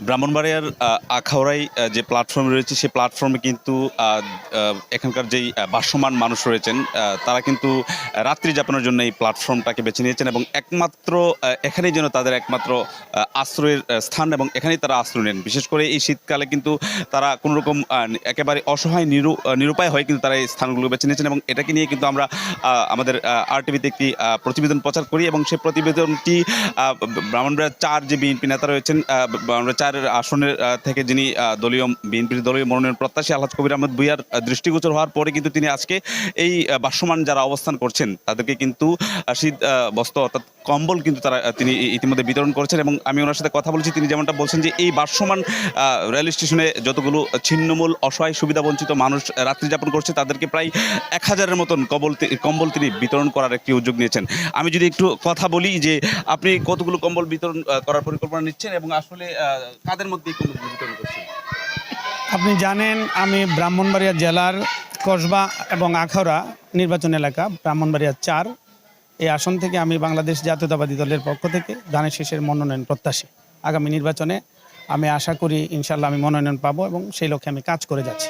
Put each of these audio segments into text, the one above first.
ব্রাহ্মণবাড়িয়ার আখাউড়ায় যে প্ল্যাটফর্ম রয়েছে সেই প্ল্যাটফর্মে কিন্তু এখানকার যেই ভাসমান মানুষ রয়েছেন তারা কিন্তু রাত্রি যাপনের জন্য এই প্ল্যাটফর্মটাকে বেছে নিয়েছেন এবং একমাত্র এখানেই যেন তাদের একমাত্র আশ্রয়ের স্থান এবং এখানেই তারা আশ্রয় নেন। বিশেষ করে এই শীতকালে কিন্তু তারা কোনোরকম একেবারে অসহায় নিরুপায় হয়ে কিন্তু তারা এই স্থানগুলো বেছে নিয়েছেন এবং এটাকে নিয়ে কিন্তু আমরা আমাদের আরটিভিতে একটি প্রতিবেদন প্রচার করি এবং সেই প্রতিবেদনটি ব্রাহ্মণবাড়িয়ার 4 যে বিএনপি নেতা রয়েছেন, ব্রাহ্মণবাড়িয়া 4 আসনের থেকে যিনি বিএনপির দলীয় মনোনয়ন প্রত্যাশী আলহাজ কবির আহমদ ভূঁইয়ার দৃষ্টিগোচর হওয়ার পরে কিন্তু তিনি আজকে এই ভাসমান যারা অবস্থান করছেন তাদেরকে কিন্তু শীত বস্ত্র অর্থাৎ কম্বল কিন্তু তিনি ইতিমধ্যে বিতরণ করেছেন এবং আমি ওনার সাথে কথা বলেছি। তিনি যেমনটা বলছেন যে এই ভাসমান রেল স্টেশনে যতগুলো ছিন্নমূল অসহায় সুবিধাবঞ্চিত মানুষ রাত্রি যাপন করছে তাদেরকে প্রায় 1000-এর মতন কম্বল তিনি বিতরণ করার একটি উদ্যোগ নিয়েছেন। আমি যদি একটু কথা বলি যে আপনি কতগুলো কম্বল বিতরণ করার পরিকল্পনা নিচ্ছেন এবং আসলে কাদের মধ্যে এই কম্বল বিতরণ করছেন? আপনি জানেন আমি ব্রাহ্মণবাড়িয়া জেলার কসবা এবং আখাউড়া নির্বাচন এলাকা ব্রাহ্মণবাড়িয়া 4 এই আসন থেকে আমি বাংলাদেশ জাতীয়তাবাদী দলের পক্ষ থেকে ধানের শীষের মনোনয়ন প্রত্যাশী। আগামী নির্বাচনে আমি আশা করি ইনশাল্লাহ আমি মনোনয়ন পাবো এবং সেই লক্ষ্যে আমি কাজ করে যাচ্ছি।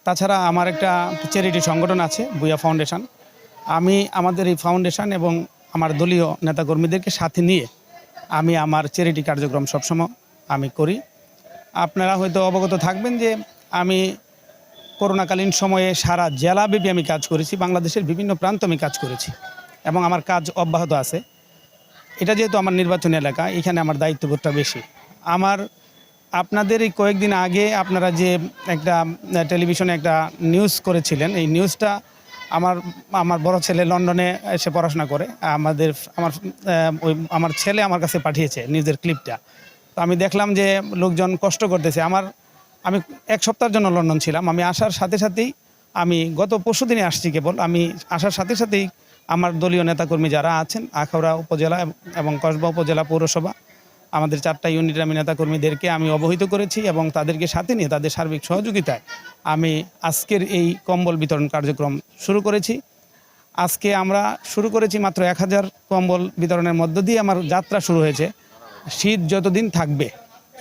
তাছাড়া আমার একটা চ্যারিটি সংগঠন আছে ভূঁইয়া ফাউন্ডেশন। আমি আমাদের এই ফাউন্ডেশন এবং আমার দলীয় নেতাকর্মীদেরকে সাথে নিয়ে আমি আমার চ্যারিটি কার্যক্রম সবসময় আমি করি। আপনারা হয়তো অবগত থাকবেন যে আমি করোনাকালীন সময়ে সারা জেলাব্যাপী আমি কাজ করেছি, বাংলাদেশের বিভিন্ন প্রান্ত আমি কাজ করেছি এবং আমার কাজ অব্যাহত আছে। এটা যেহেতু আমার নির্বাচনী এলাকা, এখানে আমার দায়িত্ববোধটা বেশি। আপনাদের এই কয়েকদিন আগে আপনারা যে একটা টেলিভিশনে একটা নিউজ করেছিলেন, এই নিউজটা আমার বড় ছেলে লন্ডনে এসে পড়াশোনা করে, আমার ছেলে আমার কাছে পাঠিয়েছে নিউজের ক্লিপটা। তো আমি দেখলাম যে লোকজন কষ্ট করতেছে। আমি 1 সপ্তাহের জন্য লন্ডন ছিলাম। আমি আসার সাথে সাথেই আমি গত পরশুদিনে আসছি কেবল। আমি আসার সাথে সাথেই আমার দলীয় নেতাকর্মী যারা আছেন আখাউড়া উপজেলা এবং কসবা উপজেলা পৌরসভা আমাদের 4টা ইউনিটের আমি নেতাকর্মীদেরকে আমি অবহিত করেছি এবং তাদেরকে সাথে নিয়ে তাদের সার্বিক সহযোগিতায় আমি আজকের এই কম্বল বিতরণ কার্যক্রম শুরু করেছি। আজকে আমরা শুরু করেছি মাত্র 1000 কম্বল বিতরণের মধ্য দিয়ে আমার যাত্রা শুরু হয়েছে। শীত যতদিন থাকবে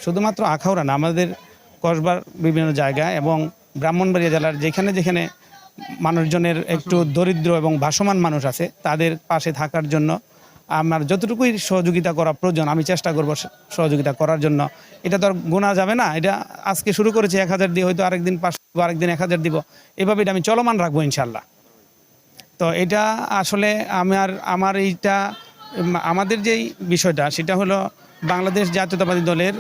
শুধুমাত্র আখাউড়া না, আমাদের কসবার বিভিন্ন জায়গায় এবং ব্রাহ্মণবাড়িয়া জেলার যেখানে যেখানে মানুষজনের একটু দরিদ্র এবং ভাসমান মানুষ আছে তাদের পাশে থাকার জন্য আমার যতটুকুই সহযোগিতা করা প্রয়োজন আমি চেষ্টা করব সহযোগিতা করার জন্য। এটা তো আর গোনা যাবে না। এটা আজকে শুরু করেছি 1000 দিয়ে, হয়তো আরেকদিন 500, আরেকদিন 1000 দিব, এভাবে এটা আমি চলমান রাখবো ইনশাল্লাহ। তো এটা আসলে আমাদের যেই বিষয়টা সেটা হলো বাংলাদেশ জাতীয়তাবাদী দলের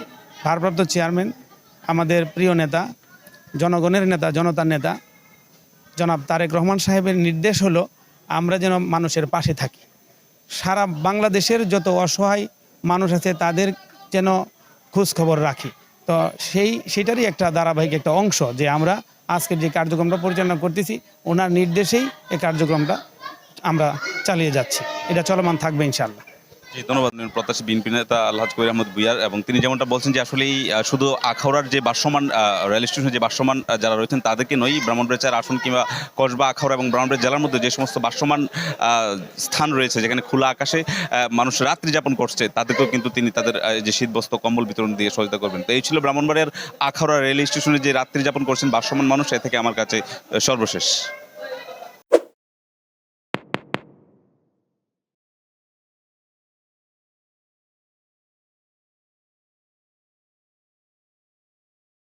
ভারপ্রাপ্ত চেয়ারম্যান, আমাদের প্রিয় নেতা, জনগণের নেতা, জনতার নেতা জনাব তারেক রহমান সাহেবের নির্দেশ হলো আমরা যেন মানুষের পাশে থাকি। সারা বাংলাদেশের যত অসহায় মানুষ আছে তাদের যেন খোঁজ খবর রাখি। তো সেটারই একটা ধারাবাহিক একটা অংশ যে আমরা আজকের যে কার্যক্রমটা পরিচালনা করতেছি ওনার নির্দেশেই এই কার্যক্রমটা আমরা চালিয়ে যাচ্ছি। এটা চলমান থাকবে ইনশাল্লাহ। জি, ধন্যবাদ প্রত্যাশী বিএনপি নেতা আলহাজ কবির আহমদ ভূঁইয়ার। এবং তিনি যেমনটা বলছেন যে আসলে শুধু আখাউড়ার যে ভাসমান রেল স্টেশনে যে ভাসমান যারা রয়েছেন তাদেরকে নয়, ব্রাহ্মণবাড়িয়া 4 আসন কিংবা কসবা, আখাউড়া এবং ব্রাহ্মণবাড়িয়া জেলার মধ্যে যে সমস্ত ভাসমান স্থান রয়েছে যেখানে খোলা আকাশে মানুষ রাত্রি যাপন করছে তাদেরকেও কিন্তু তিনি তাদের যে শীতবস্ত্র কম্বল বিতরণ দিয়ে সহায়তা করবেন। তো এই ছিল ব্রাহ্মণবাড়িয়ার আখাউড়া রেল স্টেশনে যে রাত্রি যাপন করছেন ভাসমান মানুষ, এ থেকে আমার কাছে সর্বশেষ।